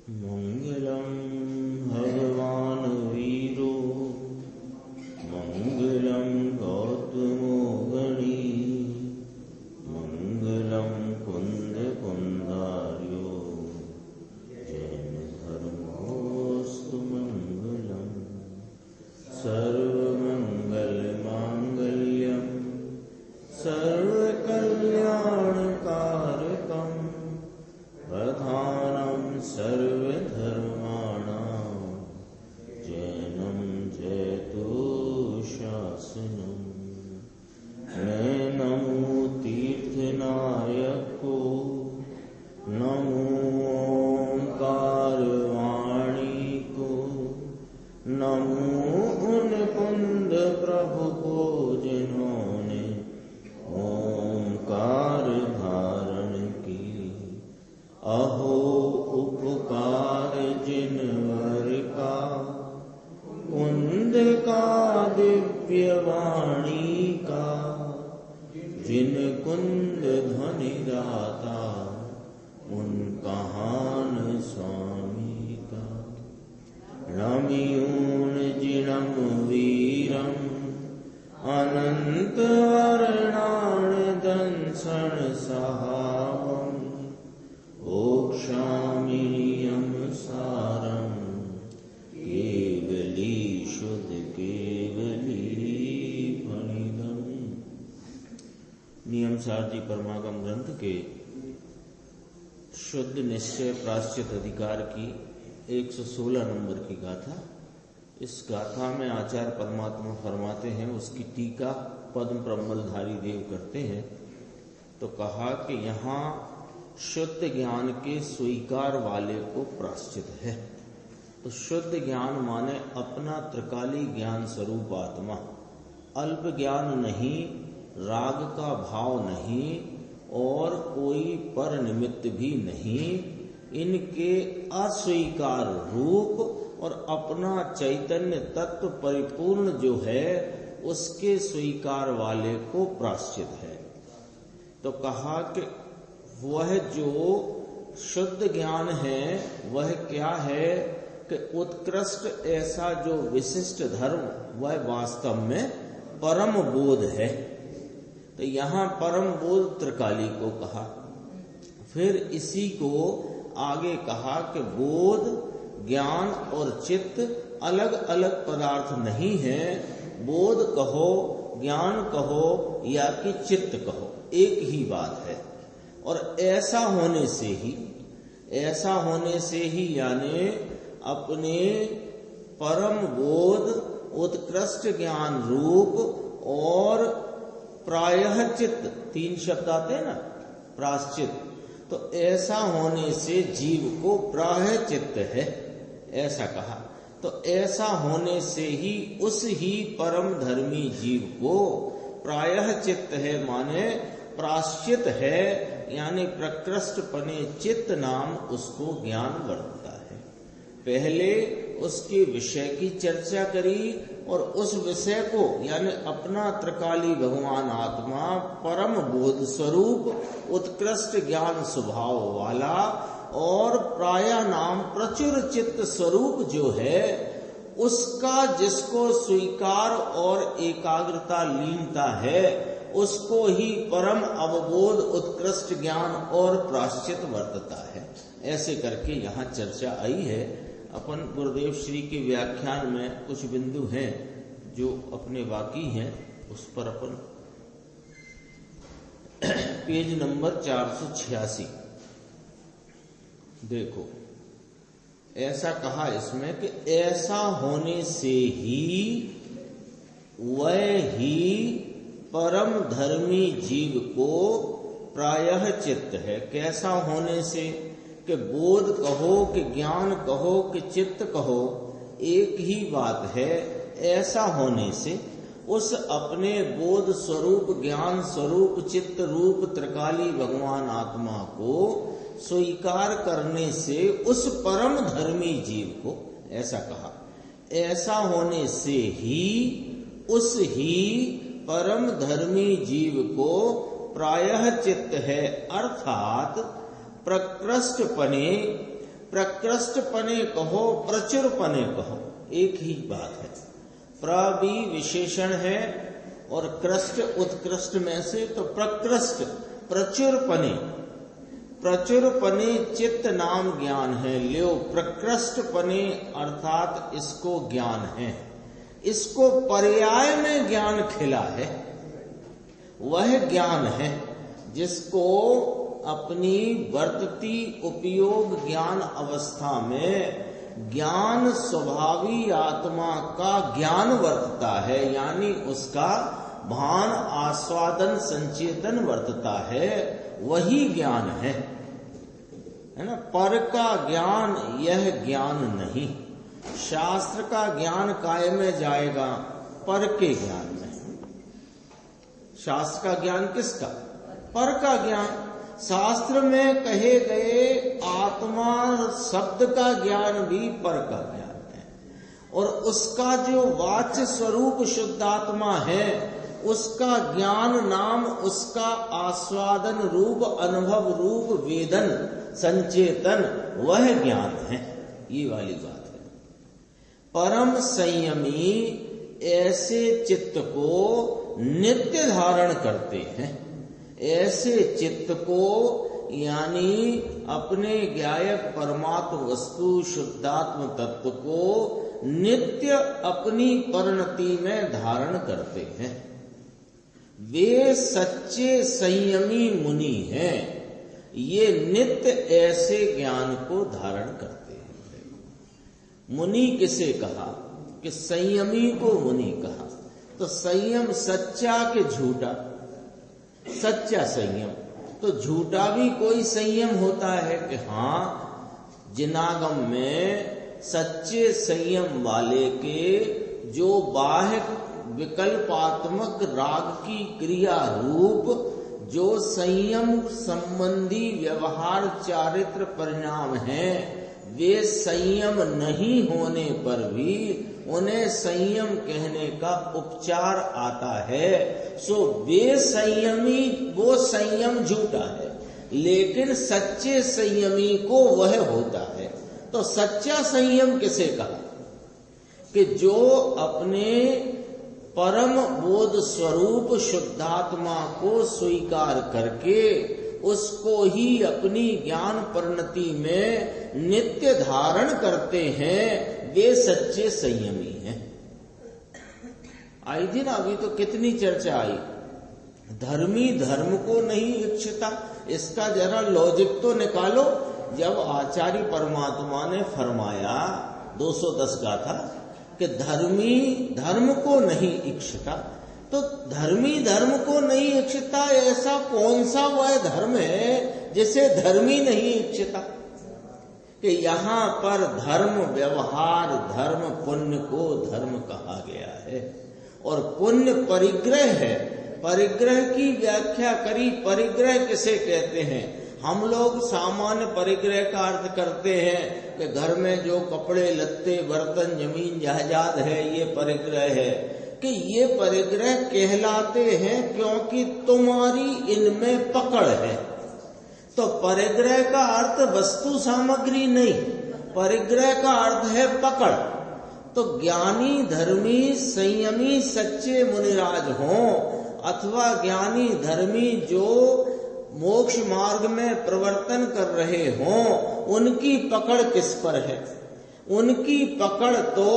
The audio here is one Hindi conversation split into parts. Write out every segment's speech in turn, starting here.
मंगलम भगवान वीरो मंगलम गौतमो गणी मंगलम कुंद कुंदार्यो जैन धर्मोस्तु मंगलम सर्वमंगल मांगल्यम सर्वकल्याणकारकम प्रधानम सर्वधर्माणां जैनं जयतोशासनम् मैं नमो तीर्थनायको नमो ओंकारवाणी को नमो उन कुंद प्रभु को जिन्होंने ओंकार धारण की। अहो उपकार जिनवर का कुंद का दिव्य वाणी का जिन कुंद ध्वनि दाता उन कहान स्वामी का। रमियून जिणम वीरम अनंत वर्णान दंसन सहावम ओक्षामिनियम सारम केवली शुद्ध केवली फणिदम। नियम सारथी परमागम ग्रंथ के शुद्ध निश्चय प्राश्चित अधिकार की 116 नंबर की गाथा। इस गाथा में आचार्य परमात्मा फरमाते हैं, उसकी टीका पद्म प्रमलधारी देव करते हैं। तो कहा कि यहाँ शुद्ध ज्ञान के स्वीकार वाले को प्राश्चित है। तो शुद्ध ज्ञान माने अपना त्रिकाली ज्ञान स्वरूप आत्मा, अल्प ज्ञान नहीं, राग का भाव नहीं और कोई पर निमित्त भी नहीं, इनके अस्वीकार रूप और अपना चैतन्य तत्व परिपूर्ण जो है उसके स्वीकार वाले को प्राश्चित है। तो कहा कि वह जो शुद्ध ज्ञान है वह क्या है कि उत्कृष्ट ऐसा जो विशिष्ट धर्म वह वास्तव में परम बोध है। तो यहाँ परम बोध त्रिकाली को कहा। फिर इसी को आगे कहा कि बोध, ज्ञान और चित्त अलग अलग पदार्थ नहीं है। बोध कहो, ज्ञान कहो या कि चित्त कहो, एक ही बात है। और ऐसा होने से ही यानी अपने परम बोध, उत्कृष्ट ज्ञान रूप और प्रायः चित्त, 3 शब्द आते हैं ना, प्राश्चित। तो ऐसा होने से जीव को प्रायः चित्त है, ऐसा कहा। तो ऐसा होने से ही उस ही परम धर्मी जीव को प्रायः चित्त है माने प्राश्चित है, यानी प्रकृष्ट पने चित्त नाम उसको ज्ञान वर्तता है। पहले उसके विषय की चर्चा करी और उस विषय को यानी अपना त्रिकाली भगवान आत्मा परम बोध स्वरूप उत्कृष्ट ज्ञान स्वभाव वाला और प्राया नाम प्रचुर चित्त स्वरूप जो है उसका जिसको स्वीकार और एकाग्रता लीनता है उसको ही परम अवबोध उत्कृष्ट ज्ञान और प्राश्चित वर्तता है। ऐसे करके यहाँ चर्चा आई है। अपन गुरुदेव श्री के व्याख्यान में कुछ बिंदु हैं जो अपने बाकी हैं, उस पर अपन पेज नंबर 486 देखो। ऐसा कहा इसमें कि ऐसा होने से ही वह ही परम धर्मी जीव को प्रायः चित्त है। कैसा होने से कि बोध कहो कि ज्ञान कहो कि चित्त कहो, एक ही बात है। ऐसा होने से उस अपने बोध स्वरूप, ज्ञान स्वरूप, चित्त रूप त्रिकाली भगवान आत्मा को स्वीकार करने से उस परम धर्मी जीव को, ऐसा कहा, ऐसा होने से ही उस ही परम धर्मी जीव को प्रायः चित्त है, अर्थात प्रकृष्टपने प्रकृष्ट पने कहो, प्रचुर पने कहो, एक ही बात है। प्र भी विशेषण है और कृष्ट उत्कृष्ट में से, तो प्रकृष्ट प्रचुर पने, प्रचुर पने चित्त नाम ज्ञान है। ल्यो प्रकृष्ट पने अर्थात इसको ज्ञान है, इसको पर्याय में ज्ञान खिला है, वह ज्ञान है जिसको अपनी वर्तती उपयोग ज्ञान अवस्था में ज्ञान स्वभावी आत्मा का ज्ञान वर्तता है, यानी उसका भान आस्वादन संचेतन वर्तता है, वही ज्ञान है ना। पर का ज्ञान यह ज्ञान नहीं। शास्त्र का ज्ञान काय में जाएगा? पर के ज्ञान में। शास्त्र का ज्ञान किसका? पर का ज्ञान। शास्त्र में कहे गए आत्मा शब्द का ज्ञान भी पर का ज्ञान है, और उसका जो वाच्य स्वरूप शुद्धात्मा है उसका ज्ञान नाम उसका आस्वादन रूप, अनुभव रूप, वेदन, संचेतन, वह ज्ञान है। ये वाली बात है। परम संयमी ऐसे चित्त को नित्य धारण करते हैं, ऐसे चित्त को यानी अपने ज्ञायक परमात्म वस्तु शुद्धात्म तत्व को नित्य अपनी परिणति में धारण करते हैं। वे सच्चे संयमी मुनि हैं, ये नित्य ऐसे ज्ञान को धारण करते हैं। मुनि किसे कहा? कि संयमी को मुनि कहा। तो संयम सच्चा के झूठा? सच्चा संयम। तो झूठा भी कोई संयम होता है कि हाँ, जिनागम में सच्चे संयम वाले के जो बाह्य विकल्पात्मक राग की क्रिया रूप जो संयम संबंधी व्यवहार चारित्र परिणाम है, वे संयम नहीं होने पर भी उन्हें संयम कहने का उपचार आता है। सो वे संयमी, वो संयम झूठा है, लेकिन सच्चे संयमी को वह होता है। तो सच्चा संयम किसे कहा? कि जो अपने परम बोध स्वरूप शुद्धात्मा को स्वीकार करके उसको ही अपनी ज्ञान परिणति में नित्य धारण करते हैं, वे सच्चे संयमी हैं। आई थी ना अभी तो कितनी चर्चा आई, धर्मी धर्म को नहीं इच्छता। इसका जरा लॉजिक तो निकालो। जब आचार्य परमात्मा ने फरमाया 210 का था कि धर्मी धर्म को नहीं इच्छता, तो धर्मी धर्म को नहीं इच्छता, ऐसा कौन सा वह धर्म है जिसे धर्मी नहीं इच्छता? कि यहाँ पर धर्म व्यवहार, धर्म पुण्य को धर्म कहा गया है, और पुण्य परिग्रह है। परिग्रह की व्याख्या करी। परिग्रह किसे कहते हैं? हम लोग सामान्य परिग्रह का अर्थ करते हैं कि घर में जो कपड़े लत्ते बर्तन जमीन जायदाद है, ये परिग्रह है। कि ये परिग्रह कहलाते हैं क्योंकि तुम्हारी इनमें पकड़ है। तो परिग्रह का अर्थ वस्तु सामग्री नहीं, परिग्रह का अर्थ है पकड़। तो ज्ञानी धर्मी संयमी सच्चे मुनिराज हों अथवा ज्ञानी धर्मी जो मोक्ष मार्ग में प्रवर्तन कर रहे हों, उनकी पकड़ किस पर है? उनकी पकड़ तो,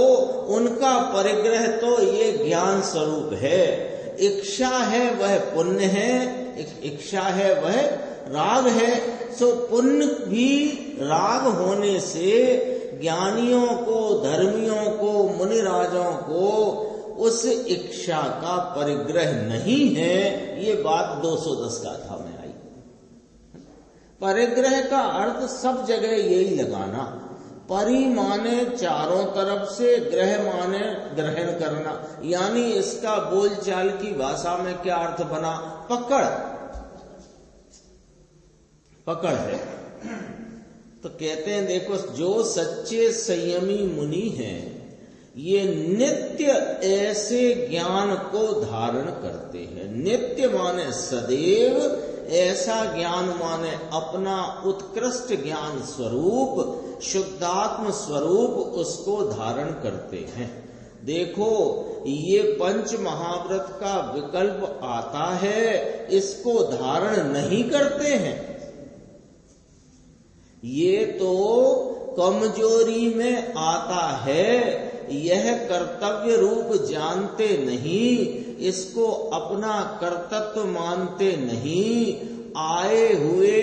उनका परिग्रह तो ये ज्ञान स्वरूप है। इच्छा है वह पुण्य है, इच्छा है वह राग है। सो पुण्य भी राग होने से ज्ञानियों को, धर्मियों को, मुनिराजों को उस इच्छा का परिग्रह नहीं है। ये बात 210 गाथा में आई। परिग्रह का अर्थ सब जगह यही लगाना। परि माने चारों तरफ से, ग्रह माने ग्रहण करना, यानी इसका बोलचाल की भाषा में क्या अर्थ बना? पकड़, पकड़ है। तो कहते हैं देखो, जो सच्चे संयमी मुनि हैं ये नित्य ऐसे ज्ञान को धारण करते हैं। नित्य माने सदैव ऐसा ज्ञान माने अपना उत्कृष्ट ज्ञान स्वरूप, शुद्धात्म स्वरूप उसको धारण करते हैं। देखो ये पंच महाव्रत का विकल्प आता है, इसको धारण नहीं करते हैं। ये तो कमजोरी में आता है, यह कर्तव्य रूप जानते नहीं, इसको अपना कर्तव्य मानते नहीं। आए हुए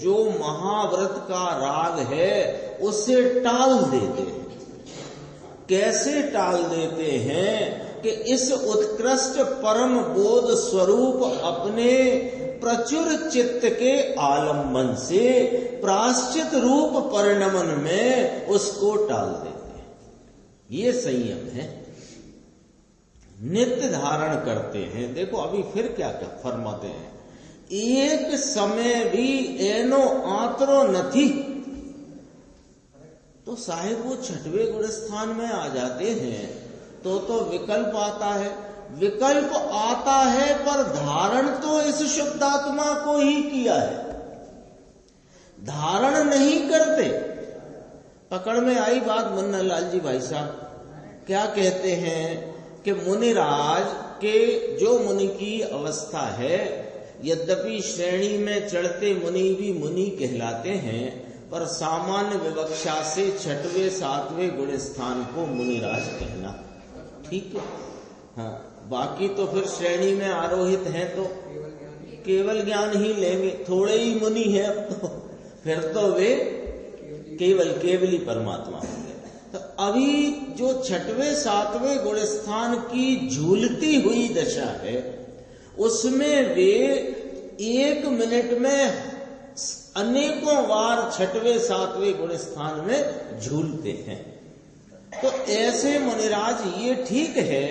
जो महाव्रत का राग है उसे टाल देते हैं। कैसे टाल देते हैं कि इस उत्कृष्ट परम बोध स्वरूप अपने प्रचुर चित्त के आलम्बन से प्राश्चित रूप परिणमन में उसको टाल देते हैं। ये संयम है, नित्य धारण करते हैं। देखो अभी फिर क्या क्या फरमाते हैं, एक समय भी एनो आतरो नथी। तो साहेब वो छठवें गुण स्थान में आ जाते हैं तो विकल्प आता है। विकल्प आता है पर धारण तो इस शुद्धात्मा को ही किया है, धारण नहीं करते। पकड़ में आई बात मुन्ना लाल जी भाई साहब क्या कहते हैं कि मुनिराज के जो मुनि की अवस्था है, यद्यपि श्रेणी में चढ़ते मुनि भी मुनि कहलाते हैं, पर सामान्य विवक्षा से छठवें सातवें गुण स्थान को मुनिराज कहना ठीक है। हाँ, बाकी तो फिर श्रेणी में आरोहित हैं तो केवल ज्ञान ही लेंगे, थोड़े ही मुनि हैं अब तो, फिर तो वे केवली परमात्मा होंगे। तो अभी जो छठवें सातवें गुण स्थान की झूलती हुई दशा है, उसमें वे 1 मिनट में अनेकों बार छठवें सातवें गुण स्थान में झूलते हैं। तो ऐसे मुनिराज ये ठीक है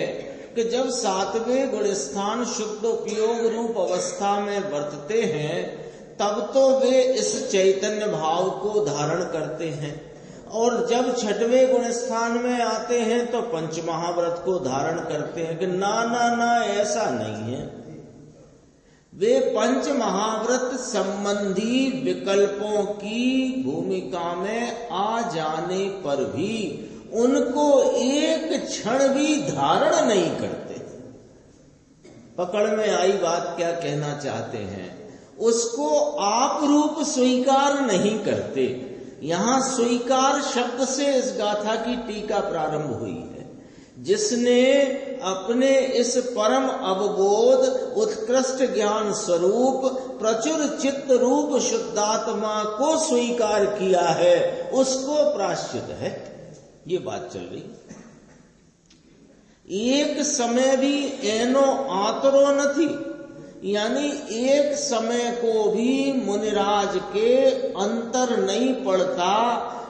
कि जब सातवें गुण स्थान शुद्ध उपयोग रूप अवस्था में वर्तते हैं, तब तो वे इस चैतन्य भाव को धारण करते हैं, और जब छठवें गुण स्थान में आते हैं तो पंच महाव्रत को धारण करते हैं कि ना ना ना ऐसा नहीं है। वे पंच महाव्रत संबंधी विकल्पों की भूमिका में आ जाने पर भी उनको एक क्षण भी धारण नहीं करते। पकड़ में आई बात क्या कहना चाहते हैं, उसको आप रूप स्वीकार नहीं करते। यहाँ स्वीकार शब्द से इस गाथा की टीका प्रारंभ हुई है। जिसने अपने इस परम अवबोध उत्कृष्ट ज्ञान स्वरूप प्रचुर चित्त रूप शुद्धात्मा को स्वीकार किया है, उसको प्रायश्चित है। ये बात चल रही। एक समय भी एनो आतरो न थी, यानी एक समय को भी मुनिराज के अंतर नहीं पड़ता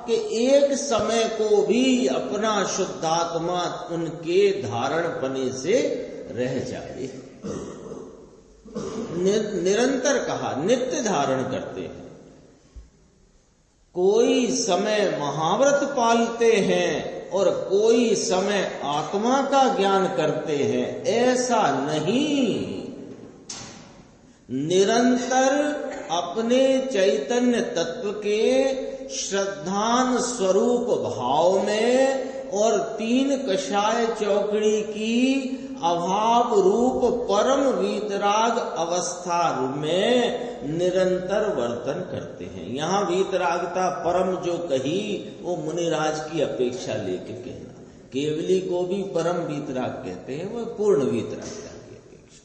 कि एक समय को भी अपना शुद्धात्मा उनके धारण पने से रह जाए। निरंतर कहा, नित्य धारण करते हैं। कोई समय महाव्रत पालते हैं और कोई समय आत्मा का ज्ञान करते हैं, ऐसा नहीं। निरंतर अपने चैतन्य तत्व के श्रद्धान स्वरूप भाव में और 3 कषाय चौकड़ी की अभाव रूप परम वीतराग अवस्था में निरंतर वर्तन करते हैं। यहाँ वीतरागता परम जो कही वो मुनिराज की अपेक्षा लेके कहना। केवली को भी परम वीतराग कहते हैं, वो पूर्ण वीतरागता की अपेक्षा।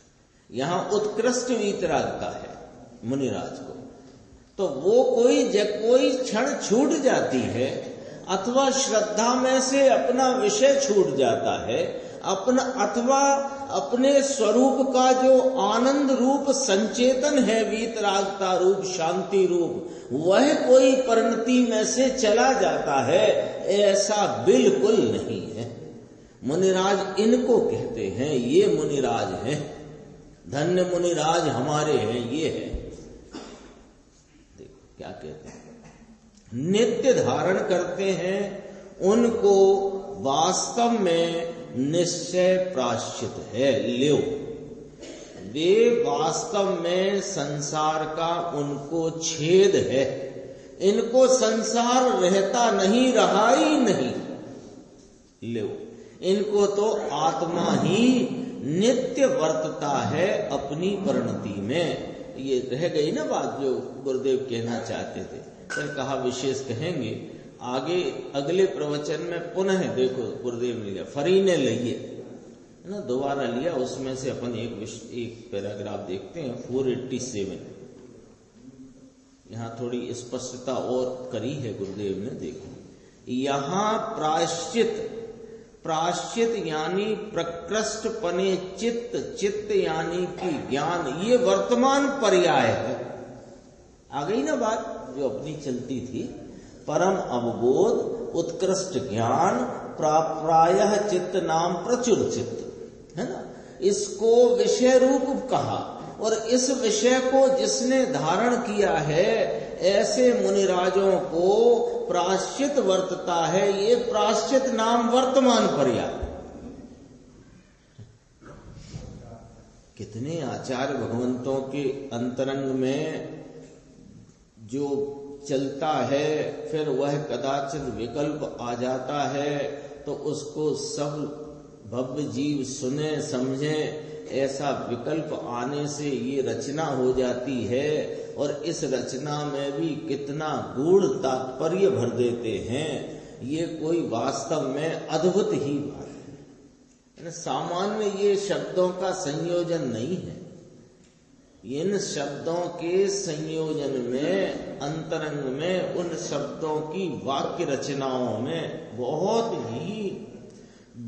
यहाँ उत्कृष्ट वीतरागता है मुनिराज को। तो वो कोई क्षण छूट जाती है, अथवा श्रद्धा में से अपना विषय छूट जाता है, अथवा अपने स्वरूप का जो आनंद रूप संचेतन है, वीतरागता रूप शांति रूप, वह कोई परिणति में से चला जाता है, ऐसा बिल्कुल नहीं है। मुनिराज इनको कहते हैं, ये मुनिराज हैं, धन्य मुनिराज हमारे हैं, ये है। देखो क्या कहते हैं, नित्य धारण करते हैं, उनको वास्तव में निश्चय प्रायश्चित है। ल्यो वे वास्तव में संसार का उनको छेद है। इनको संसार रहता नहीं, रहा ही नहीं। लो, इनको तो आत्मा ही नित्य वर्तता है अपनी परिणति में। ये रह गई ना बात जो गुरुदेव कहना चाहते थे। फिर कहा विशेष कहेंगे आगे अगले प्रवचन में। पुनः देखो गुरुदेव ने लिया, फरी ने लिए है ना, दोबारा लिया। उसमें से अपन एक पैराग्राफ देखते हैं 487। यहाँ थोड़ी स्पष्टता और करी है गुरुदेव ने। देखो यहाँ प्राश्चित यानी प्रकृष्ट पने चित्त, चित्त यानी कि ज्ञान, ये वर्तमान पर्याय है। आ गई ना बात जो अपनी चलती थी। परम अवबोध, उत्कृष्ट ज्ञान, प्रायः चित्त नाम प्रचुर चित्त, है ना। इसको विषय रूप कहा। और इस विषय को जिसने धारण किया है, ऐसे मुनिराजों को प्राश्चित वर्तता है। ये प्राश्चित नाम वर्तमान पर्याय। कितने आचार्य भगवंतों के अंतरंग में जो चलता है, फिर वह कदाचित विकल्प आ जाता है तो उसको सब भव्य जीव सुने समझे। ऐसा विकल्प आने से ये रचना हो जाती है। और इस रचना में भी कितना गूढ़ तात्पर्य भर देते हैं। ये कोई वास्तव में अद्भुत ही बात है। सामान्य ये शब्दों का संयोजन नहीं है। इन शब्दों के संयोजन में, अंतरंग में, उन शब्दों की वाक्य रचनाओं में बहुत ही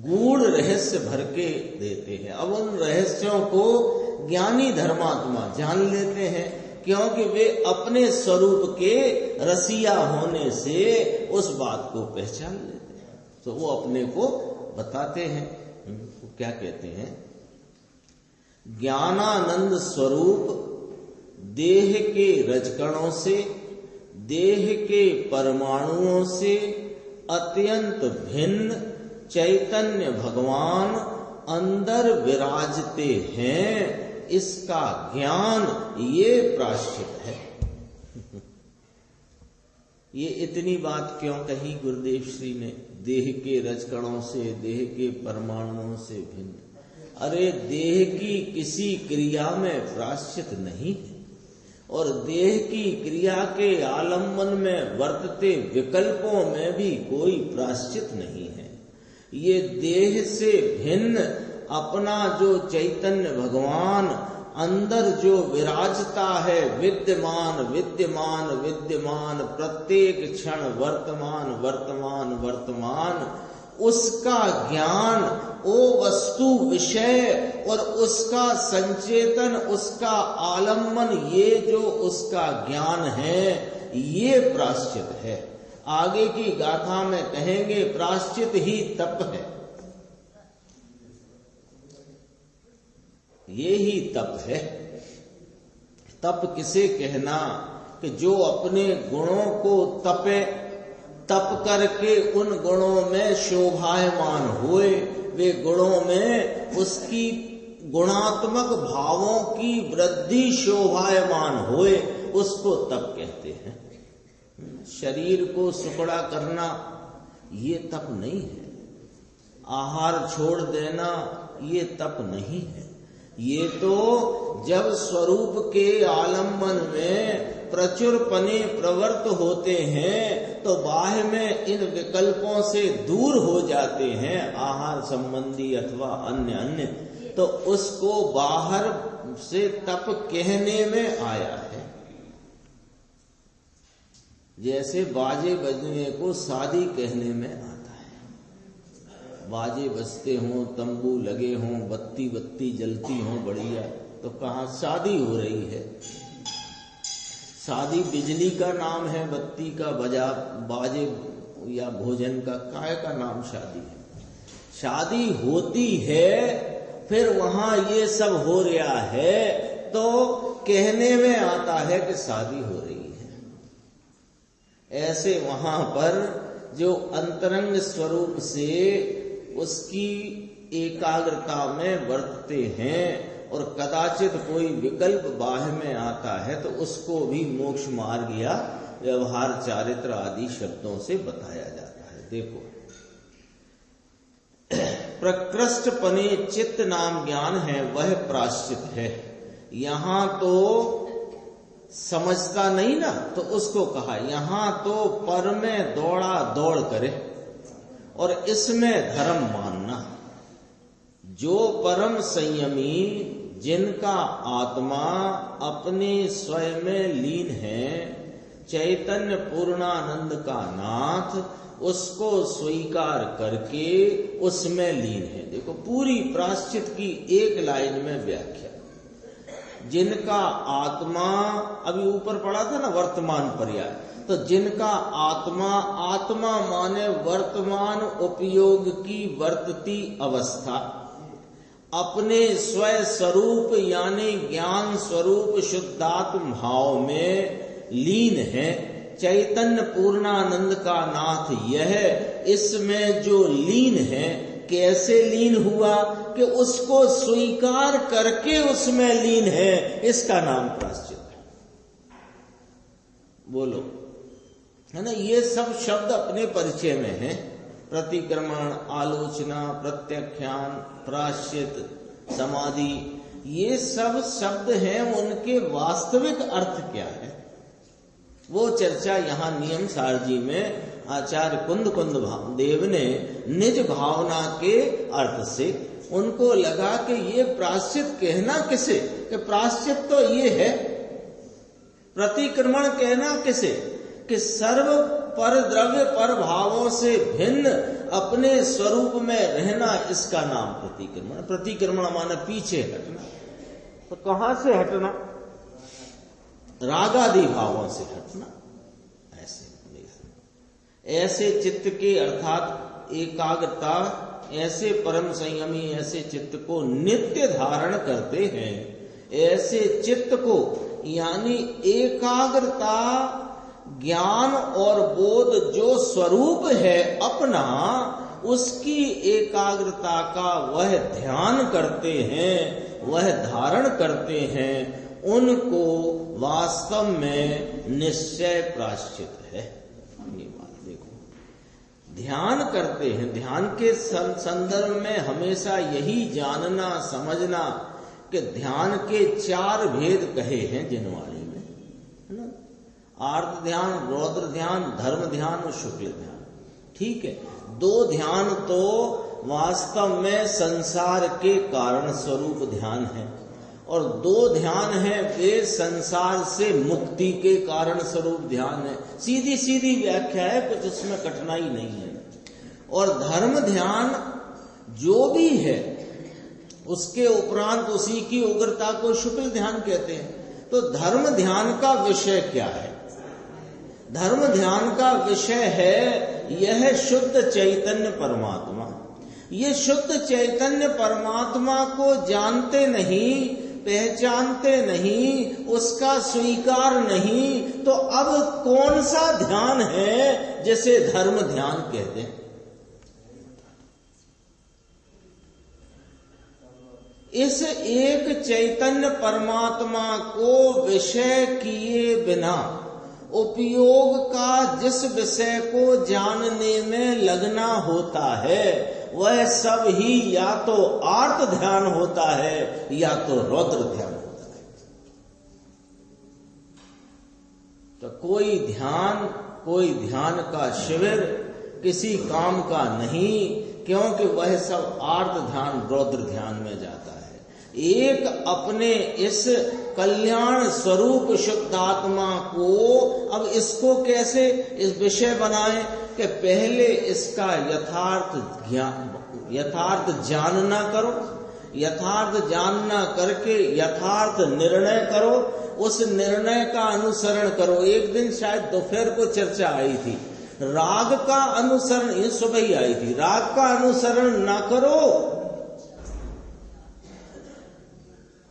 गूढ़ रहस्य भर के देते हैं। अब उन रहस्यों को ज्ञानी धर्मात्मा जान लेते हैं, क्योंकि वे अपने स्वरूप के रसिया होने से उस बात को पहचान लेते हैं। तो वो अपने को बताते हैं। क्या कहते हैं? ज्ञानानंद स्वरूप देह के रजकणों से, देह के परमाणुओं से अत्यंत भिन्न चैतन्य भगवान अंदर विराजते हैं। इसका ज्ञान ये प्राश्चित है। ये इतनी बात क्यों कही गुरुदेव श्री ने? देह के रजकणों से, देह के परमाणुओं से भिन्न। अरे देह की किसी क्रिया में प्राश्चित नहीं है। और देह की क्रिया के आलम्बन में वर्तते विकल्पों में भी कोई प्राश्चित नहीं है। ये देह से भिन्न अपना जो चैतन्य भगवान अंदर जो विराजता है, विद्यमान विद्यमान विद्यमान, प्रत्येक क्षण वर्तमान वर्तमान वर्तमान, उसका ज्ञान, वो वस्तु विषय और उसका संचेतन, उसका आलम्बन, ये जो उसका ज्ञान है, ये प्राश्चित है। आगे की गाथा में कहेंगे प्राश्चित ही तप है। ये ही तप है। तप किसे कहना? कि जो अपने गुणों को तपे, तप करके उन गुणों में शोभायमान हुए, वे गुणों में उसकी गुणात्मक भावों की वृद्धि शोभायमान हुए, उसको तप कहते हैं। शरीर को सुखड़ा करना ये तप नहीं है। आहार छोड़ देना ये तप नहीं है। ये तो जब स्वरूप के आलम्बन में प्रचुर पने प्रवृत्त होते हैं तो बाह्य में इन विकल्पों से दूर हो जाते हैं, आहार संबंधी अथवा अन्य अन्य, तो उसको बाहर से तप कहने में आया है। जैसे बाजे बजने को शादी कहने में आता है। बाजे बजते हों, तंबू लगे हों, बत्ती बत्ती जलती हों बढ़िया, तो कहाँ शादी हो रही है। शादी बिजली का नाम है, बत्ती का, बाजे या भोजन का, काय का नाम शादी है। शादी होती है, फिर वहां ये सब हो रहा है, तो कहने में आता है कि शादी हो रही है। ऐसे वहां पर जो अंतरंग स्वरूप से उसकी एकाग्रता में वर्तते हैं और कदाचित कोई विकल्प बाह्य में आता है तो उसको भी मोक्ष मार्ग या व्यवहार चारित्र आदि शब्दों से बताया जाता है। देखो, प्रकृष्ट पने चित्त नाम ज्ञान है वह प्राश्चित है। यहां तो समझता नहीं ना, तो उसको कहा यहां तो पर में दौड़ा दौड़ करे और इसमें धर्म मानना। जो परम संयमी जिनका आत्मा अपने स्वयं में लीन है, चैतन्य पूर्णानंद का नाथ, उसको स्वीकार करके उसमें लीन है। देखो, पूरी प्रायश्चित की एक लाइन में व्याख्या। जिनका आत्मा, अभी ऊपर पढ़ा था ना वर्तमान पर्याय, तो जिनका आत्मा, आत्मा माने वर्तमान उपयोग की वर्तती अवस्था, अपने स्वयं स्वरूप यानी ज्ञान स्वरूप शुद्धात्म भाव में लीन है, चैतन्य पूर्णानंद का नाथ यह, इसमें जो लीन है, कैसे लीन हुआ कि उसको स्वीकार करके उसमें लीन है, इसका नाम प्रायश्चित है। बोलो, है ना? ये सब शब्द अपने परिचय में हैं। प्रतिक्रमण, आलोचना, प्रत्याख्यान, प्रायश्चित, समाधि, ये सब शब्द हैं। उनके वास्तविक अर्थ क्या है वो चर्चा यहाँ नियम सारजी में आचार्य कुंद देव ने निज भावना के अर्थ से, उनको लगा कि ये प्रायश्चित कहना किसे, कि प्रायश्चित तो ये है। प्रतिक्रमण कहना किसे, कि सर्व पर द्रव्य पर भावों से भिन्न अपने स्वरूप में रहना, इसका नाम प्रतिक्रमण। प्रतिक्रमण माने पीछे हटना। तो कहां से हटना? रागादि भावों से हटना। ऐसे चित्त के अर्थात एकाग्रता, ऐसे परम संयमी ऐसे चित्त को नित्य धारण करते हैं। ऐसे चित्त को यानी एकाग्रता, ज्ञान और बोध जो स्वरूप है अपना, उसकी एकाग्रता का वह ध्यान करते हैं, वह धारण करते हैं, उनको वास्तव में निश्चय प्रायश्चित है। ये बात देखो, ध्यान करते हैं। ध्यान के संदर्भ में हमेशा यही जानना समझना कि ध्यान के 4 भेद कहे हैं जिनवाणी में, है ना? आर्त ध्यान, रौद्र ध्यान, धर्म ध्यान और शुक्ल ध्यान। ठीक है, 2 ध्यान तो वास्तव में संसार के कारण स्वरूप ध्यान है, और 2 ध्यान है वे संसार से मुक्ति के कारण स्वरूप ध्यान है। सीधी सीधी व्याख्या है, कुछ उसमें कठिनाई नहीं है। और धर्म ध्यान जो भी है उसके उपरांत उसी की उग्रता को शुक्ल ध्यान कहते हैं। तो धर्म ध्यान का विषय क्या है? धर्म ध्यान का विषय है यह शुद्ध चैतन्य परमात्मा। ये शुद्ध चैतन्य परमात्मा को जानते नहीं, पहचानते नहीं, उसका स्वीकार नहीं, तो अब कौन सा ध्यान है जिसे धर्म ध्यान कहते हैं? इस एक चैतन्य परमात्मा को विषय किए बिना उपयोग का जिस विषय को जानने में लगना होता है, वह सब ही या तो आर्त ध्यान होता है या तो रौद्र ध्यान होता है। तो कोई ध्यान का शिविर किसी काम का नहीं, क्योंकि वह सब आर्त ध्यान, रौद्र ध्यान में जाता है। एक अपने इस कल्याण स्वरूप शुद्धात्मा को अब इसको कैसे इस विषय बनाए कि पहले इसका यथार्थ जानना करो, यथार्थ जानना करके यथार्थ निर्णय करो, उस निर्णय का अनुसरण करो। एक दिन शायद दोपहर को चर्चा आई थी, राग का अनुसरण, ये सुबह ही आई थी, राग का अनुसरण ना करो।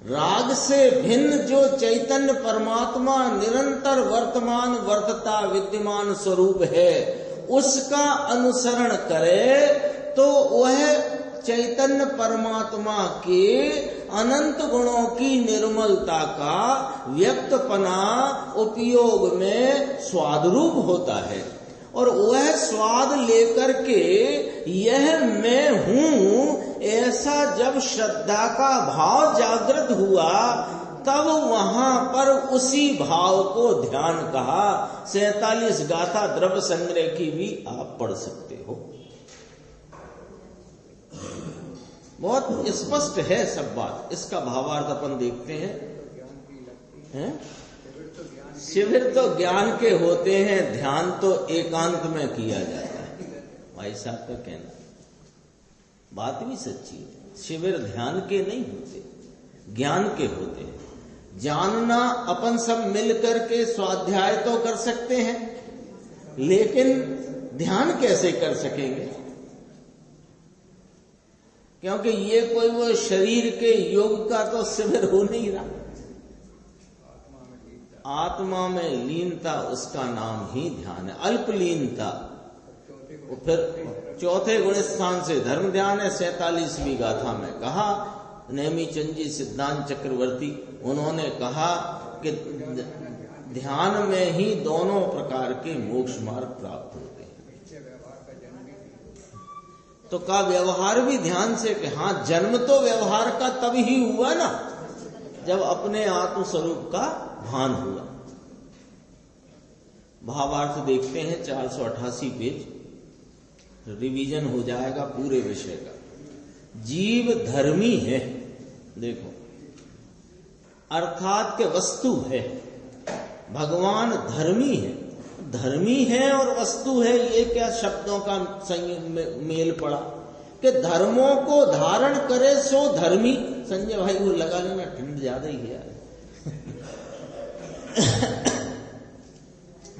राग से भिन्न जो चैतन्य परमात्मा निरंतर वर्तमान वर्तता विद्यमान स्वरूप है, उसका अनुसरण करे तो वह चैतन्य परमात्मा के अनंत गुणों की निर्मलता का व्यक्तपना उपयोग में स्वाद रूप होता है, और वह स्वाद लेकर के यह मैं हूँ ऐसा जब श्रद्धा का भाव जागृत हुआ, तब वहां पर उसी भाव को ध्यान कहा। 47 गाथा द्रव्य संग्रह की भी आप पढ़ सकते हो, बहुत स्पष्ट है सब बात। इसका भावार्थ अपन देखते हैं। शिविर तो ज्ञान के होते हैं, ध्यान तो एकांत में किया जाता है। भाई साहब का कहना बात भी सच्ची है। शिविर ध्यान के नहीं होते, ज्ञान के होते हैं। जानना अपन सब मिलकर के स्वाध्याय तो कर सकते हैं, लेकिन ध्यान कैसे कर सकेंगे? क्योंकि ये कोई वो शरीर के योग का तो शिविर हो नहीं रहा। आत्मा में लीनता, उसका नाम ही ध्यान है। अल्प लीनता, फिर चौथे गुण स्थान से धर्म ध्यान है। 47वीं गाथा में कहा, नेमी चंद सिद्धांत चक्रवर्ती उन्होंने कहा कि ध्यान में ही दोनों प्रकार के मोक्ष मार्ग प्राप्त होते हैं। तो का व्यवहार भी ध्यान से कि हाँ, जन्म तो व्यवहार का तब ही हुआ ना जब अपने आत्म स्वरूप का भान हुआ। भावार्थ देखते हैं 488 पेज, रिवीजन हो जाएगा पूरे विषय का। जीव धर्मी है, देखो, अर्थात के वस्तु है। भगवान धर्मी है। धर्मी है और वस्तु है, ये क्या शब्दों का मेल पड़ा कि धर्मों को धारण करे सो धर्मी। संजय भाई वो लगा लेना, ठंड ज्यादा ही है यार।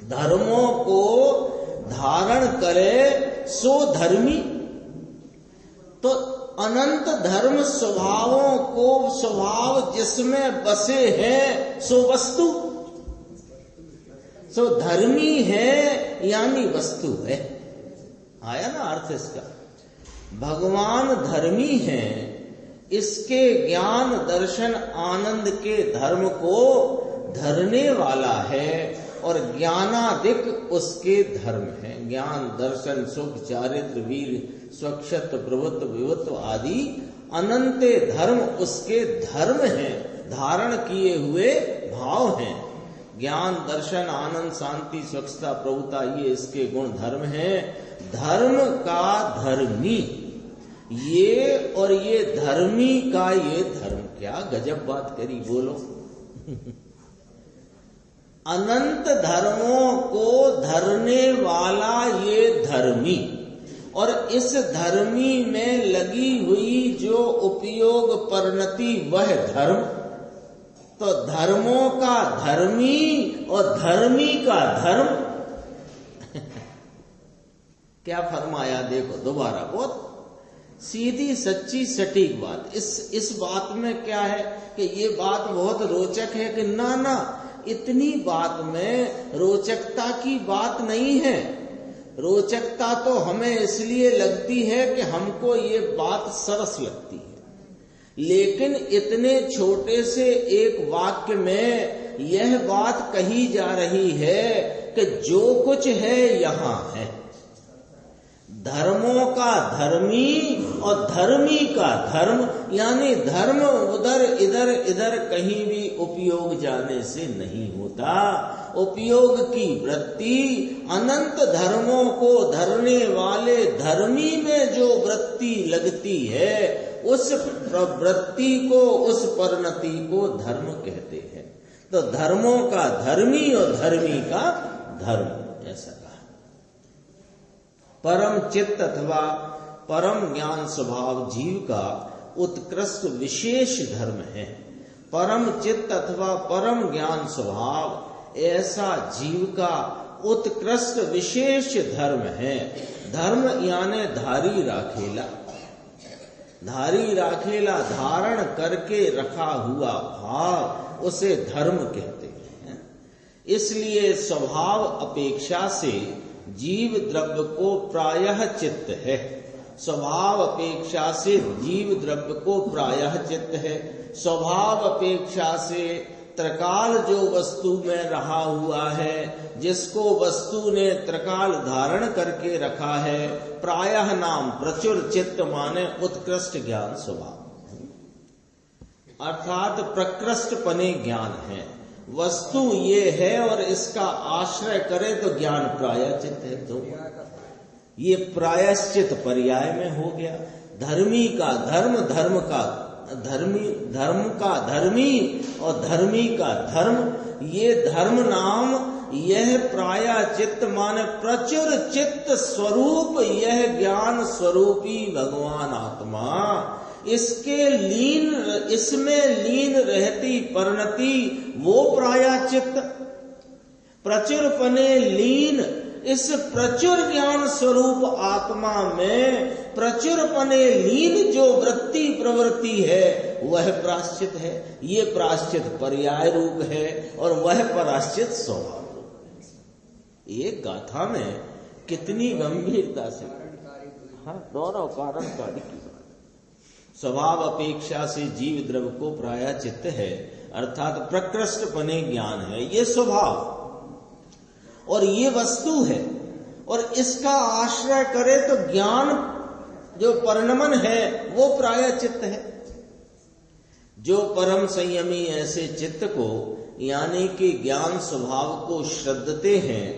धर्मों को धारण करे सो धर्मी, तो अनंत धर्म स्वभावों को, स्वभाव जिसमें बसे हैं सो वस्तु, सो धर्मी है यानी वस्तु है। आया ना अर्थ इसका? भगवान धर्मी है, इसके ज्ञान दर्शन आनंद के धर्म को धरने वाला है, और ज्ञानादिक उसके धर्म है। ज्ञान दर्शन सुख चारित्र वीर स्वक्षत्र प्रभुत्व विभुत्व आदि अनंत धर्म उसके धर्म हैं, धारण किए हुए भाव हैं। ज्ञान दर्शन आनंद शांति स्वच्छता प्रभुता ये इसके गुण धर्म हैं। धर्म का धर्मी ये, और ये धर्मी का ये धर्म। क्या गजब बात करी, बोलो। अनंत धर्मों को धरने वाला ये धर्मी, और इस धर्मी में लगी हुई जो उपयोग परिणति वह धर्म। तो धर्मों का धर्मी और धर्मी का धर्म। क्या फरमाया देखो दोबारा, बहुत सीधी सच्ची सटीक बात। इस बात में क्या है कि ये बात बहुत रोचक है कि ना इतनी बात में रोचकता की बात नहीं है। रोचकता तो हमें इसलिए लगती है कि हमको ये बात सरस लगती है, लेकिन इतने छोटे से एक वाक्य में यह बात कही जा रही है कि जो कुछ है यहाँ है। धर्मों का धर्मी और धर्मी का धर्म, यानी धर्म उधर इधर इधर कहीं भी उपयोग जाने से नहीं होता। उपयोग की वृत्ति अनंत धर्मों को धरने वाले धर्मी में जो वृत्ति लगती है, उस वृत्ति को, उस परिणति को धर्म कहते हैं। तो धर्मों का धर्मी और धर्मी का धर्म, ऐसा कहा। परम चित्त अथवा परम ज्ञान स्वभाव जीव का उत्कृष्ट विशेष धर्म है। परम चित्त अथवा परम ज्ञान स्वभाव ऐसा जीव का उत्कृष्ट विशेष धर्म है। धर्म यानी धारी राखेला, धारी राखेला, धारण करके रखा हुआ भाव, उसे धर्म कहते हैं। इसलिए स्वभाव अपेक्षा से जीव द्रव्य को प्रायः चित्त है। स्वभाव अपेक्षा से जीव द्रव्य को प्रायः चित्त है। स्वभाव अपेक्षा से त्रिकाल जो वस्तु में रहा हुआ है, जिसको वस्तु ने त्रिकाल धारण करके रखा है, प्रायः नाम प्रचुर चित्त माने उत्कृष्ट ज्ञान स्वभाव, अर्थात प्रकृष्ट पने ज्ञान है। वस्तु ये है और इसका आश्रय करे तो ज्ञान प्रायश्चित है। तो ये प्रायश्चित पर्याय में हो गया। धर्मी का धर्म, धर्म का धर्मी, धर्म का धर्मी और धर्मी का धर्म, ये धर्म नाम यह प्रायश्चित माने प्रचुर चित्त स्वरूप, यह ज्ञान स्वरूपी भगवान आत्मा, इसके लीन, इसमें लीन रहती परिणति वो प्रायश्चित, प्रचुर पने लीन, इस प्रचुर ज्ञान स्वरूप आत्मा में प्रचुर पने लीन जो वृत्ति प्रवृत्ति है वह प्रायश्चित है। ये प्रायश्चित पर्याय रूप है और वह प्रायश्चित स्वभाव रूप है। ये गाथा में कितनी गंभीरता से, हाँ, दोनों कारण कार्य की बात। स्वभाव अपेक्षा से जीव द्रव्य को प्रायश्चित है, अर्थात प्रकृष्ट पने ज्ञान है, ये स्वभाव और ये वस्तु है, और इसका आश्रय करे तो ज्ञान जो परिणमन है वो प्रायश्चित है। जो परम संयमी ऐसे चित्त को यानी कि ज्ञान स्वभाव को श्रद्धते हैं,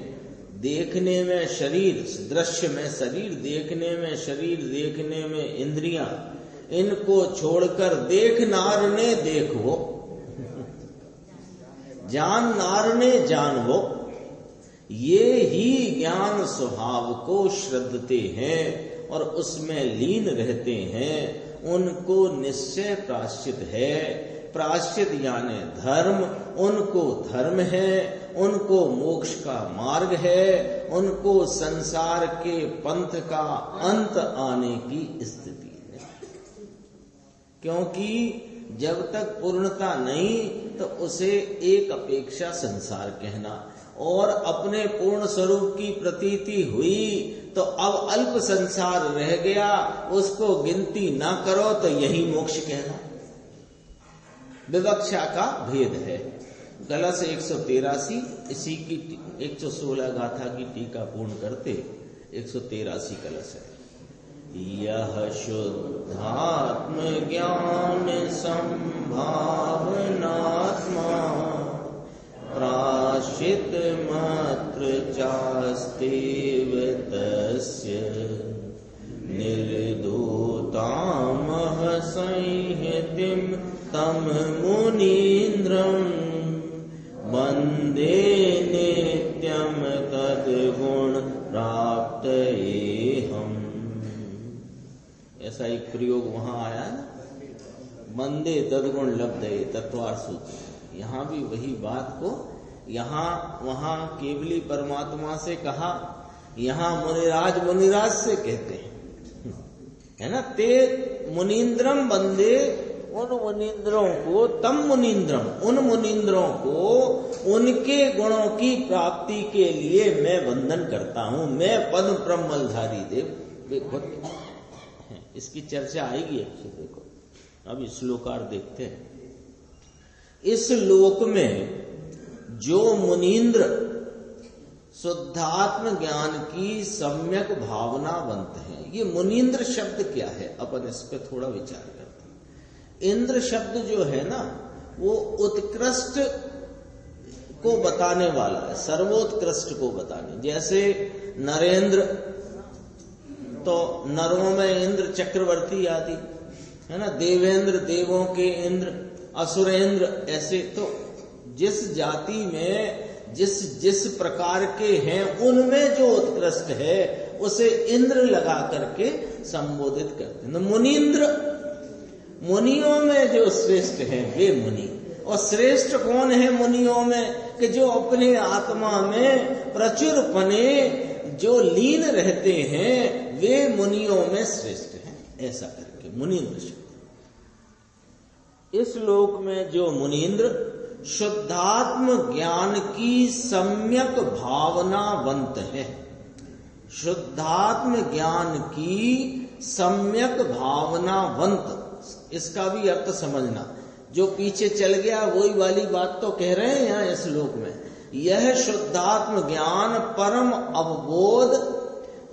देखने में शरीर, दृश्य में शरीर, देखने में शरीर, देखने में इंद्रियां, इनको छोड़कर देख नार ने देखो, जान नार ने जानवो, ये ही ज्ञान स्वभाव को श्रद्धते हैं और उसमें लीन रहते हैं, उनको निश्चय प्रायश्चित है। प्रायश्चित यानी धर्म, उनको धर्म है, उनको मोक्ष का मार्ग है, उनको संसार के पंथ का अंत आने की स्थिति है। क्योंकि जब तक पूर्णता नहीं तो उसे एक अपेक्षा संसार कहना, और अपने पूर्ण स्वरूप की प्रतीति हुई तो अब अल्प संसार रह गया, उसको गिनती ना करो तो यही मोक्ष कहना। विवक्षा का भेद है। कलश 183, इसी की 116 गाथा की टीका पूर्ण करते 183 कलश है। यह शुद्धात्म ज्ञान संभावनात्मा प्रायश्चित मात्र चास्तेव तस्य निर्दोतामह संहितिं तम मुनीन्द्रं वन्दे नित्यं तद्गुण प्राप्तयेऽहम्। ऐसा एक प्रयोग वहां आया है ना, वन्दे तद्गुण लब्धये, तत्वार्थ सूत्र। यहाँ भी वही बात को यहाँ वहां केवली परमात्मा से कहा, यहाँ मुनिराज से कहते हैं, है ना। ते मुनीन्द्रम वंदे, उन मुनीन्द्रों को, तम मुनीन्द्रम, उन मुनीन्द्रों को उनके गुणों की प्राप्ति के लिए मैं वंदन करता हूं। मैं पद्म प्रमलधारी देव। देखो इसकी चर्चा आएगी अच्छी। देखो अब श्लोकार देखते हैं। इस लोक में जो मुनीन्द्र शुद्धात्म ज्ञान की सम्यक भावनावंत हैं, ये मुनीन्द्र शब्द क्या है, अपन इस पे थोड़ा विचार करते हैं। इंद्र शब्द जो है ना, वो उत्कृष्ट को बताने वाला है, सर्वोत्कृष्ट को बताने। जैसे नरेंद्र, तो नरों में इंद्र चक्रवर्ती आदि, है ना। देवेंद्र, देवों के इंद्र, असुरेंद्र, ऐसे। तो जिस जाति में जिस प्रकार के हैं उनमें जो उत्कृष्ट है उसे इंद्र लगा करके संबोधित करते हैं। मुनीन्द्र, मुनियों में जो श्रेष्ठ है वे मुनि। और श्रेष्ठ कौन है मुनियों में, कि जो अपने आत्मा में प्रचुर पने जो लीन रहते हैं वे मुनियों में श्रेष्ठ हैं। ऐसा करके मुनीन्द्र। इस लोक में जो मुनीन्द्र शुद्धात्म ज्ञान की सम्यक भावनावंत है। शुद्धात्म ज्ञान की सम्यक भावनावंत, इसका भी अर्थ समझना। जो पीछे चल गया वही वाली बात तो कह रहे हैं यहाँ इस श्लोक में। यह शुद्धात्म ज्ञान परम अवबोध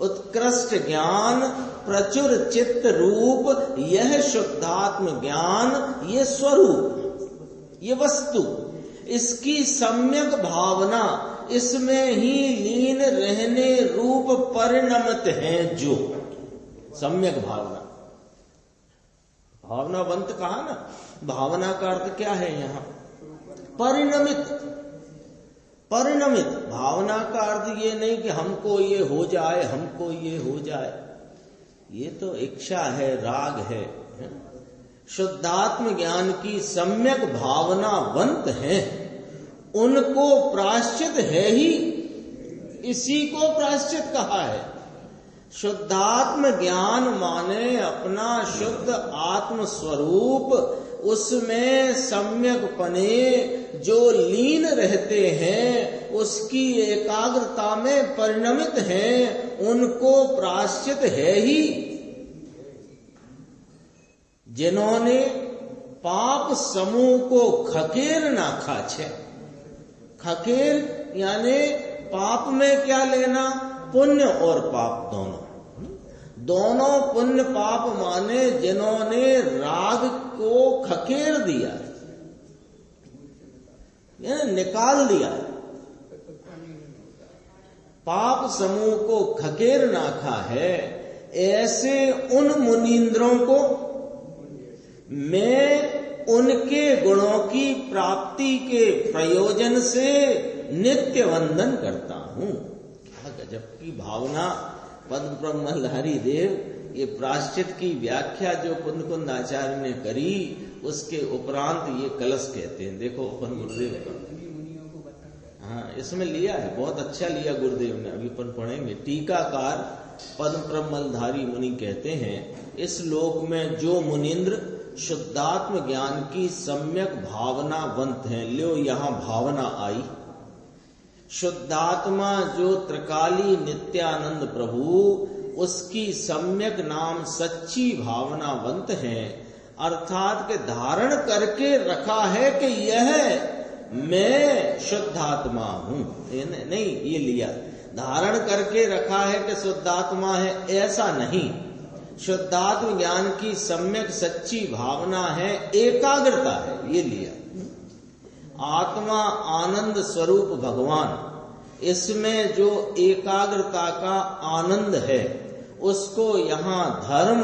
उत्कृष्ट ज्ञान प्रचुर चित्त रूप, यह शुद्धात्म ज्ञान, ये स्वरूप, ये वस्तु, इसकी सम्यक भावना, इसमें ही लीन रहने रूप परिणमित है। जो सम्यक भावना, भावनावंत कहा ना, भावना का अर्थ क्या है यहाँ? परिणमित। परिणमित भावना का अर्थ ये नहीं कि हमको ये हो जाए, हमको ये हो जाए, ये तो इच्छा है, राग है। शुद्धात्म ज्ञान की सम्यक भावनावंत है, उनको प्रायश्चित है ही, इसी को प्रायश्चित कहा है। शुद्धात्म ज्ञान माने अपना शुद्ध आत्म स्वरूप, उसमें सम्यक पने जो लीन रहते हैं, उसकी एकाग्रता में परिणमित हैं, उनको प्रायश्चित है ही। जिन्होंने पाप समूह को खकेर ना खाछे, खकेर यानी पाप में क्या लेना? पुण्य और पाप दोनों, दोनों पुण्य पाप माने जिन्होंने राग को खकेर दिया, यानी निकाल दिया, पाप समूह को खकेर नाखा है, ऐसे उन मुनींद्रों को मैं उनके गुणों की प्राप्ति के प्रयोजन से नित्य वंदन करता हूं। क्या गजब की भावना पद्म ब्रह्मलहरी देव। ये प्रायश्चित की व्याख्या जो पुण्यकुंद आचार्य ने करी, उसके उपरांत ये कलश कहते हैं। देखो अपन गुरुदेव का, हाँ इसमें लिया है, बहुत अच्छा लिया गुरुदेव ने, अभी अपन पढ़ेंगे। टीकाकार पद्म ब्रह्मलधारी मुनि कहते हैं, इस लोक में जो मुनिंद्र शुद्धात्म ज्ञान की सम्यक भावनावंत हैं, लो यहां भावना आई। शुद्धात्मा जो त्रिकाली नित्यानंद प्रभु, उसकी सम्यक नाम सच्ची भावनावंत हैं, अर्थात के धारण करके रखा है कि यह मैं शुद्धात्मा हूं। नहीं ये लिया, धारण करके रखा है कि शुद्धात्मा है, ऐसा नहीं। शुद्धात्म ज्ञान की सम्यक सच्ची भावना है, एकाग्रता है, ये लिया। आत्मा आनंद स्वरूप भगवान, इसमें जो एकाग्रता का आनंद है, उसको यहाँ धर्म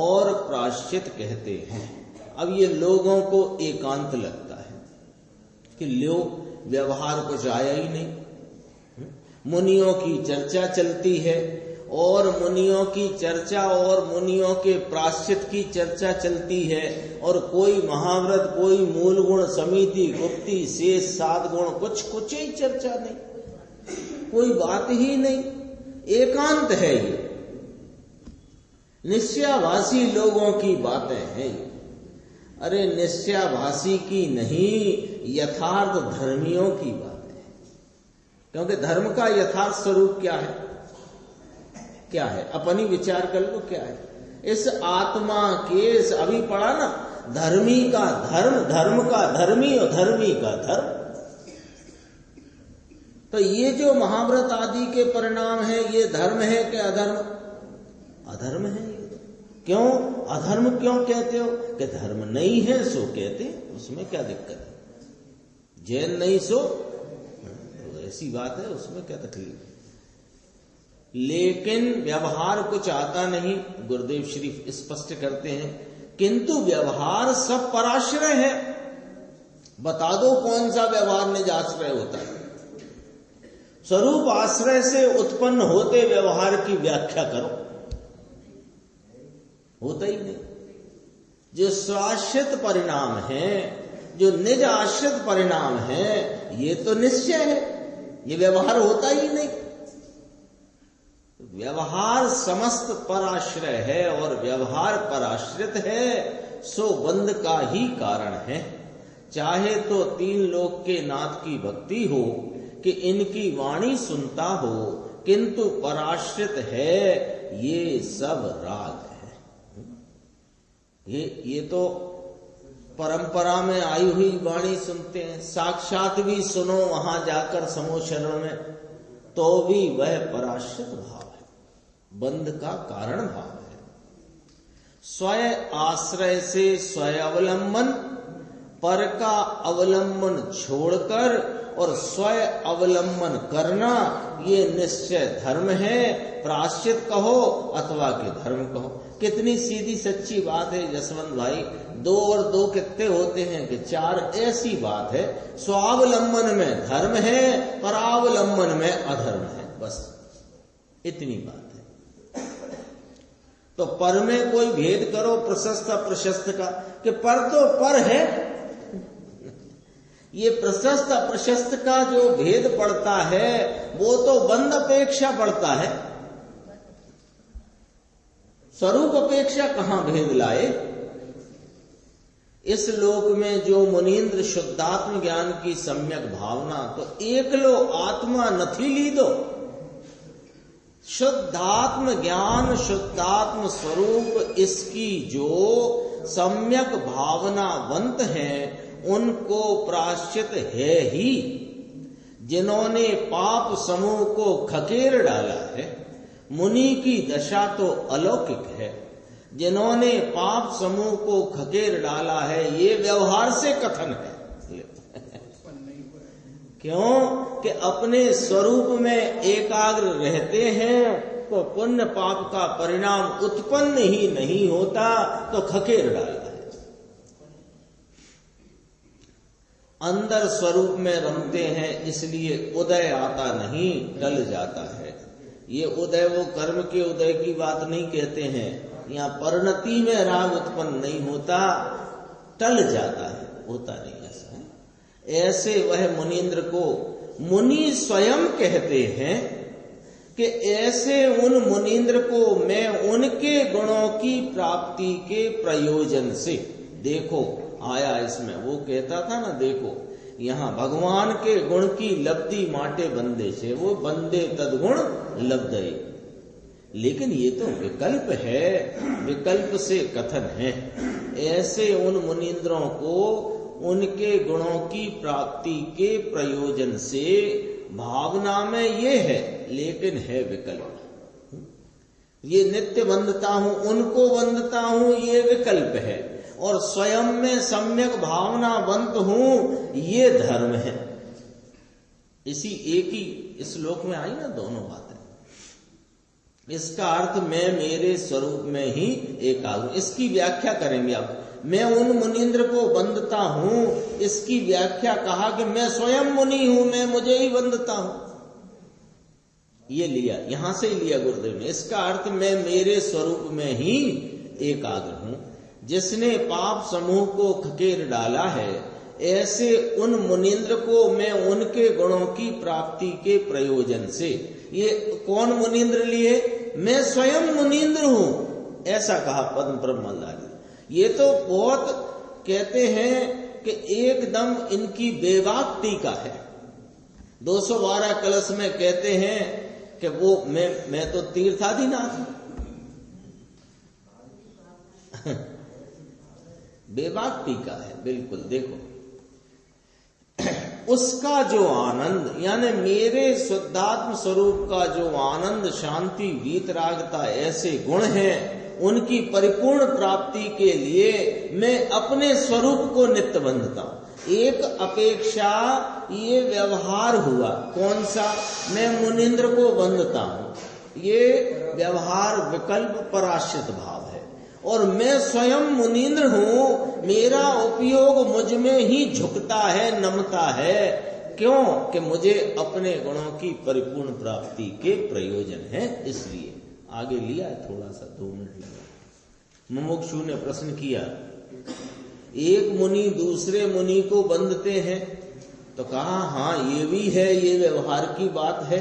और प्रायश्चित कहते हैं। अब ये लोगों को एकांत लगता है कि लोग व्यवहार कुछ आया ही नहीं, मुनियों की चर्चा चलती है, और मुनियों की चर्चा और मुनियों के प्रायश्चित की चर्चा चलती है, और कोई महाव्रत, कोई मूल गुण, समिति, गुप्ती, शेष, 7 गुण, कुछ ही चर्चा नहीं, कोई बात ही नहीं, एकांत है ये, निश्चयाभासी लोगों की बातें हैं। अरे निश्चयाभासी की नहीं, यथार्थ धर्मियों की बातें हैं। क्योंकि धर्म का यथार्थ स्वरूप क्या है? क्या है? अपनी विचार कर लो, क्या है? इस आत्मा के, अभी पढ़ा ना, धर्मी का धर्म, धर्म का धर्मी और धर्मी का धर्म। तो ये जो महाव्रत आदि के परिणाम है, ये धर्म है कि अधर्म? अधर्म है। क्यों अधर्म क्यों कहते हो? कि धर्म नहीं है सो कहते, उसमें क्या दिक्कत है? जैन नहीं सो, तो ऐसी बात है, उसमें क्या तकलीफ? लेकिन व्यवहार कुछ आता नहीं, गुरुदेव श्री स्पष्ट करते हैं, किंतु व्यवहार सब पराश्रय है। बता दो कौन सा व्यवहार निज आश्रय होता है? स्वरूप आश्रय से उत्पन्न होते व्यवहार की व्याख्या करो, होता ही नहीं। जो स्वाश्रित परिणाम है, जो निज आश्रित परिणाम है, ये तो निश्चय है, ये व्यवहार होता ही नहीं। व्यवहार समस्त पराश्रय है, और व्यवहार पराश्रित है सो बंध का ही कारण है। चाहे तो 3 लोक के नाथ की भक्ति हो, कि इनकी वाणी सुनता हो, किंतु पराश्रित है ये सब राग है। ये तो परंपरा में आई हुई वाणी सुनते हैं, साक्षात भी सुनो वहां जाकर समूह शरण में, तो भी वह पराश्रित भाव है, बंध का कारण भाव है। स्वयं आश्रय से स्वयं अवलंबन, पर का अवलंबन छोड़कर और स्वयं अवलंबन करना ये निश्चय धर्म है। प्रायश्चित कहो अथवा के धर्म कहो। कितनी सीधी सच्ची बात है जसवंत भाई। 2 और 2 कितने होते हैं कि 4। ऐसी बात है, स्वावलंबन में धर्म है, परावलंबन में अधर्म है, बस इतनी बात है। तो पर में कोई भेद करो प्रशस्त अप्रशस्त का, कि पर तो पर है, ये प्रशस्त अप्रशस्त का जो भेद पड़ता है वो तो बंध अपेक्षा पड़ता है, स्वरूप अपेक्षा कहां भेद लाए। इस लोक में जो मुनीन्द्र शुद्धात्म ज्ञान की सम्यक भावना, तो एक लो आत्मा नथी लीदो। शुद्धात्म ज्ञान, शुद्धात्म स्वरूप, इसकी जो सम्यक भावनावंत हैं उनको प्रायश्चित है ही। जिन्होंने पाप समूह को खकेर डाला है, मुनि की दशा तो अलौकिक है। जिन्होंने पाप समूह को खकेर डाला है, ये व्यवहार से कथन है। क्यों कि अपने स्वरूप में एकाग्र रहते हैं तो पुण्य पाप का परिणाम उत्पन्न ही नहीं होता, तो खकेर डाला है। अंदर स्वरूप में रमते हैं, इसलिए उदय आता नहीं, टल जाता है। ये उदय वो कर्म के उदय की बात नहीं कहते हैं, यहाँ परिणति में राग उत्पन्न नहीं होता, टल जाता है, होता नहीं ऐसा है। ऐसे वह मुनीन्द्र को मुनि स्वयं कहते हैं कि ऐसे उन मुनीन्द्र को मैं उनके गुणों की प्राप्ति के प्रयोजन से, देखो आया इसमें, वो कहता था ना, देखो यहाँ भगवान के गुण की लब्धि माटे बंदे से, वो बंदे तदगुण लब्धे। लेकिन ये तो विकल्प है, विकल्प से कथन है। ऐसे उन मुनीन्द्रों को उनके गुणों की प्राप्ति के प्रयोजन से भावना में ये है, लेकिन है विकल्प। ये नित्य बंधता हूं, उनको बंधता हूं, ये विकल्प है। और स्वयं में सम्यक भावनावंत हूं, ये धर्म है। इसी एक ही श्लोक में आई ना दोनों बातें। इसका अर्थ मैं मेरे स्वरूप में ही एकाग्र। इसकी व्याख्या करेंगे अब। मैं उन मुनीन्द्र को बंधता हूं, इसकी व्याख्या कहा कि मैं स्वयं मुनि हूं, मैं मुझे ही बंधता हूं। ये लिया, यहां से लिया गुरुदेव ने। इसका अर्थ मैं मेरे स्वरूप में ही एकाग्र हूं। जिसने पाप समूह को खकेर डाला है, ऐसे उन मुनीन्द्र को मैं उनके गुणों की प्राप्ति के प्रयोजन से, ये कौन मुनीन्द्र लिए? मैं स्वयं मुनीन्द्र हूं, ऐसा कहा पद्म ब्रह्मचारी। ये तो बहुत कहते हैं कि एकदम इनकी बेबाक टीका है। 212 कलश में कहते हैं कि वो मैं तो तीर्थाधिनाथ बेबाक टीका है, बिल्कुल। देखो उसका जो आनंद, यानी मेरे शुद्धात्म स्वरूप का जो आनंद, शांति, वीतरागता, ऐसे गुण हैं, उनकी परिपूर्ण प्राप्ति के लिए मैं अपने स्वरूप को नित्य बंधता हूं। एक अपेक्षा ये व्यवहार हुआ, कौन सा? मैं मुनीन्द्र को बंधता हूं, ये व्यवहार विकल्प पराश्रित भाव है। और मैं स्वयं मुनीन्द्र हूं, मेरा उपयोग मुझ में ही झुकता है, नमता है। क्यों? कि मुझे अपने गुणों की परिपूर्ण प्राप्ति के प्रयोजन है, इसलिए। आगे लिया थोड़ा सा, 2 मिनट लगा। मुमुक्षु ने प्रश्न किया, एक मुनि दूसरे मुनि को बंधते हैं, तो कहा हाँ ये भी है, ये व्यवहार की बात है।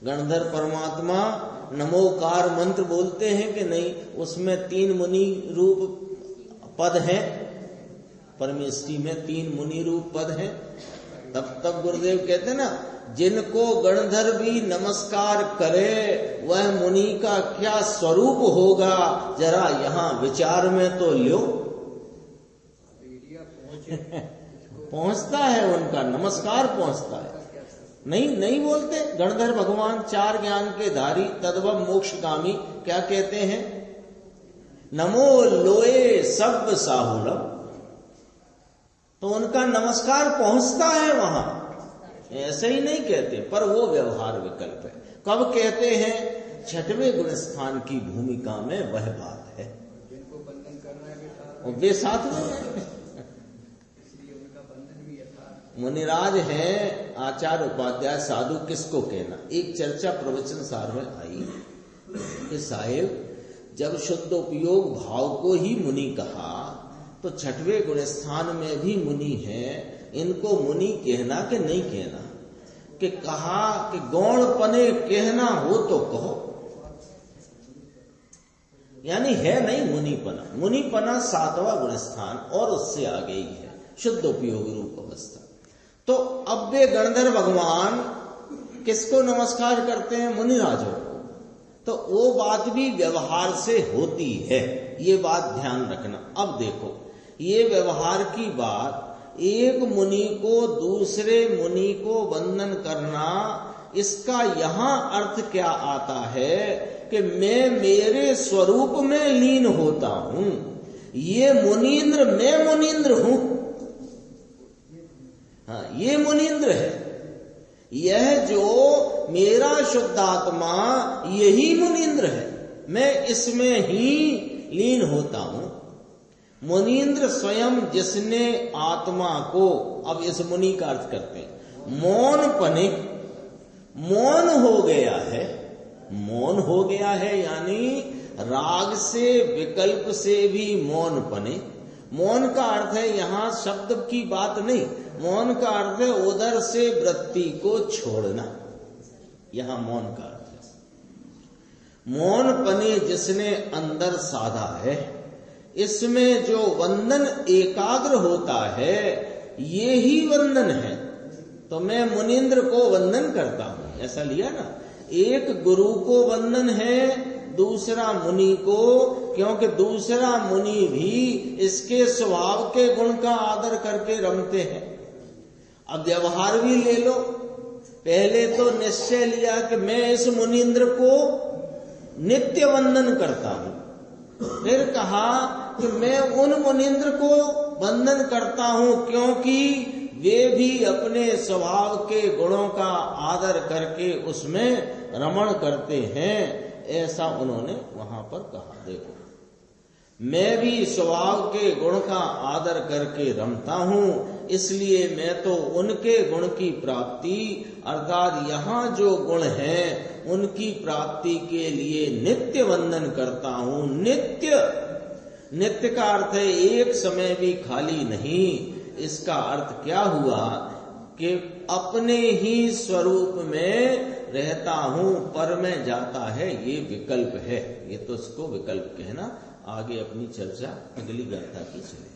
गणधर परमात्मा नमोकार मंत्र बोलते हैं कि नहीं? उसमें 3 मुनि रूप पद हैं, परमेष्टि में 3 मुनि रूप पद हैं। तब गुरुदेव कहते ना, जिनको गणधर भी नमस्कार करे वह मुनि का क्या स्वरूप होगा, जरा यहाँ विचार में तो लो। पहुंचता है उनका नमस्कार, पहुंचता है। नहीं बोलते गणधर भगवान, चार ज्ञान के धारी, तद्भव मोक्षगामी, क्या कहते हैं? नमो लोए सब साहुलम। तो उनका नमस्कार पहुंचता है वहां, ऐसे ही नहीं कहते, पर वो व्यवहार विकल्प है। कब कहते हैं? छठवें गुण स्थान की भूमिका में वह बात है, जिनको बंधन करना है वे साथ में है। मुनिराज हैं आचार्य उपाध्याय साधु, किसको कहना? एक चर्चा प्रवचन सार में आई कि साहेब, जब शुद्ध उपयोग भाव को ही मुनि कहा तो छठवें गुण स्थान में भी मुनि हैं, इनको मुनि कहना कि नहीं कहना? कि कहा कि गौण पने कहना हो तो कहो, यानी है नहीं मुनिपना। मुनिपना सातवां गुण स्थान और उससे आगे ही है, शुद्ध उपयोग रूप अवस्था। तो अब वे गणधर भगवान किसको नमस्कार करते हैं? मुनिराजों को। तो वो बात भी व्यवहार से होती है, ये बात ध्यान रखना। अब देखो, ये व्यवहार की बात, एक मुनि को दूसरे मुनि को वंदन करना, इसका यहां अर्थ क्या आता है कि मैं मेरे स्वरूप में लीन होता हूं। ये मुनीन्द्र, मैं मुनीन्द्र हूं। हाँ, ये मुनीन्द्र है। यह जो मेरा शुद्धात्मा, यही मुनीन्द्र है। मैं इसमें ही लीन होता हूं। मुनीन्द्र स्वयं जिसने आत्मा को, अब इस मुनि का अर्थ करते हैं, मौन पने, मौन हो गया है। मौन हो गया है यानी राग से विकल्प से भी मौन पने। मौन का अर्थ है यहां शब्द की बात नहीं, मौन का अर्थ है उधर से वृत्ति को छोड़ना, यहां मौन का अर्थ है। मौन पने जिसने अंदर साधा है, इसमें जो वंदन एकाग्र होता है, ये ही वंदन है। तो मैं मुनीन्द्र को वंदन करता हूं, ऐसा लिया ना। एक गुरु को वंदन है, दूसरा मुनि को, क्योंकि दूसरा मुनि भी इसके स्वभाव के गुण का आदर करके रमते हैं। अब व्यवहार भी ले लो, पहले तो निश्चय लिया कि मैं इस मुनीन्द्र को नित्य वंदन करता हूं, फिर कहा कि मैं उन मुनीन्द्र को वंदन करता हूं क्योंकि वे भी अपने स्वभाव के गुणों का आदर करके उसमें रमण करते हैं, ऐसा उन्होंने वहां पर कहा। देखो, मैं भी स्वभाव के गुण का आदर करके रमता हूं, इसलिए मैं तो उनके गुण की प्राप्ति, अर्थात यहाँ जो गुण हैं उनकी प्राप्ति के लिए नित्य वंदन करता हूं। नित्य का अर्थ है एक समय भी खाली नहीं। इसका अर्थ क्या हुआ कि अपने ही स्वरूप में रहता हूं, पर में जाता है, ये विकल्प है। ये तो इसको विकल्प कहना। आगे अपनी चर्चा अगली गाथा की चले।